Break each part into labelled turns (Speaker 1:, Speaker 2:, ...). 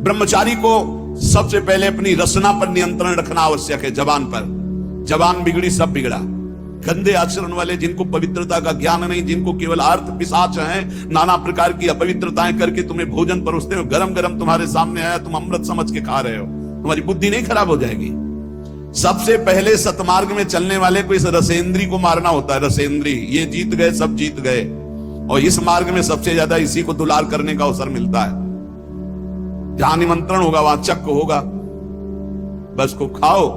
Speaker 1: ब्रह्मचारी को सबसे पहले अपनी रसना पर नियंत्रण रखना आवश्यक है। जबान पर, जबान बिगड़ी सब बिगड़ा। गंदे आचरण वाले, जिनको पवित्रता का ज्ञान नहीं, जिनको केवल अर्थ पिशाच हैं, नाना प्रकार की अपवित्रताएं करके तुम्हें भोजन परोसते हो, गरम गरम तुम्हारे सामने आया, तुम अमृत समझ के खा रहे हो, तुम्हारी बुद्धि नहीं खराब हो जाएगी? सबसे पहले सतमार्ग में चलने वाले को इस रसेंद्री को मारना होता है। रसेंद्री, ये जीत गए, सब जीत गए। और इस मार्ग में सबसे ज्यादा इसी को दुलार करने का अवसर मिलता है। जहां निमंत्रण होगा वहां चक्क होगा, बस को खाओ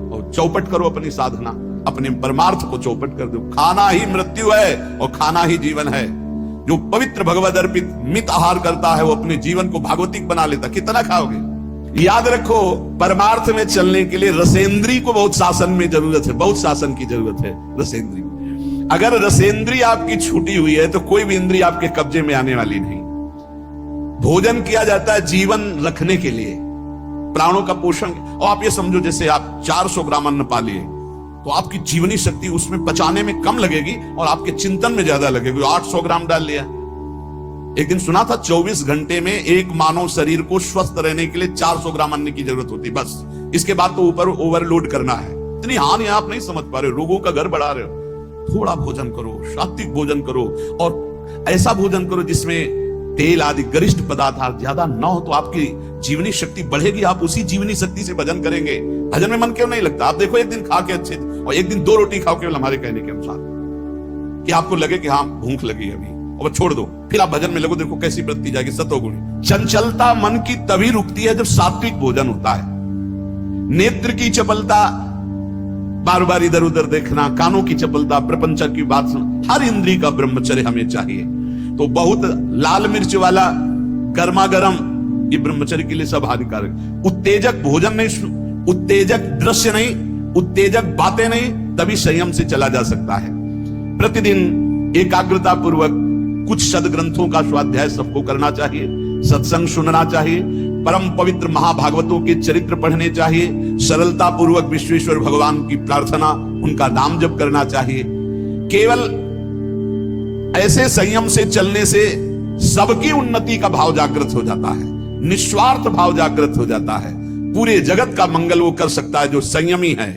Speaker 1: और चौपट करो अपनी साधना, अपने परमार्थ को चौपट कर दो। खाना ही मृत्यु है और खाना ही जीवन है। जो पवित्र भगवद अर्पित मित आहार करता है वो अपने जीवन को भागवतिक बना लेता। कितना खाओगे? याद रखो, परमार्थ में चलने के लिए रसेंद्री को बहुत शासन में जरूरत है, बहुत शासन की जरूरत है। रसेंद्री, अगर रसेंद्री आपकी छूटी हुई है तो कोई भी इंद्री आपके कब्जे में आने वाली नहीं। भोजन किया जाता है जीवन रखने के लिए, प्राणों का पोषण। और आप ये समझो, जैसे आप 400 ग्राम अन्न पा लिए तो आपकी जीवनी शक्ति उसमें पचाने में कम लगेगी और आपके चिंतन में ज्यादा लगेगी। 800 ग्राम डाल लिया। एक दिन सुना था 24 घंटे में एक मानव शरीर को स्वस्थ रहने के लिए 400 ग्राम अन्न की जरूरत होती, बस। इसके बाद तो ऊपर ओवरलोड करना है। इतनी हानि आप नहीं समझ पा रहे हो, रोगों का घर बढ़ा रहे हो। थोड़ा भोजन करो, सात्विक भोजन करो, और ऐसा भोजन करो जिसमें तेल आदि गरिष्ठ पदार्थ ज्यादा न हो, तो आपकी जीवनी शक्ति बढ़ेगी। आप उसी जीवनी शक्ति से भजन करेंगे। भजन में मन क्यों नहीं लगता? आप देखो, एक दिन खा के अच्छे, और एक दिन 2 रोटी खाओ केवल हमारे कहने के अनुसार, कि आपको लगे कि हाँ भूख लगी अभी, और छोड़ दो, फिर आप भजन में लगो। देखो कैसी वृत्ति जाएगी, सतोगुणी। चंचलता मन की तभी रुकती है जब सात्विक भोजन होता है। नेत्र की चपलता, बार बार इधर उधर देखना, कानों की चपलता, प्रपंच की बात सुनना, हर इंद्री का ब्रह्मचर्य हमें चाहिए। तो बहुत लाल मिर्च वाला गर्मा गर्म, ये ब्रह्मचर्य के लिए सब हानिकारक। उत्तेजक भोजन नहीं, उत्तेजक दृश्य नहीं, उत्तेजक बातें नहीं, तभी संयम से चला जा सकता है। प्रतिदिन एकाग्रता पूर्वक कुछ सदग्रंथों का स्वाध्याय सबको करना चाहिए, सत्संग सुनना चाहिए, परम पवित्र महाभागवतों के चरित्र पढ़ने चाहिए, सरलता पूर्वक विश्वेश्वर भगवान की प्रार्थना, उनका नाम जप करना चाहिए। केवल ऐसे संयम से चलने से सबकी उन्नति का भाव जागृत हो जाता है, निस्वार्थ भाव जागृत हो जाता है। पूरे जगत का मंगल वो कर सकता है जो संयमी है।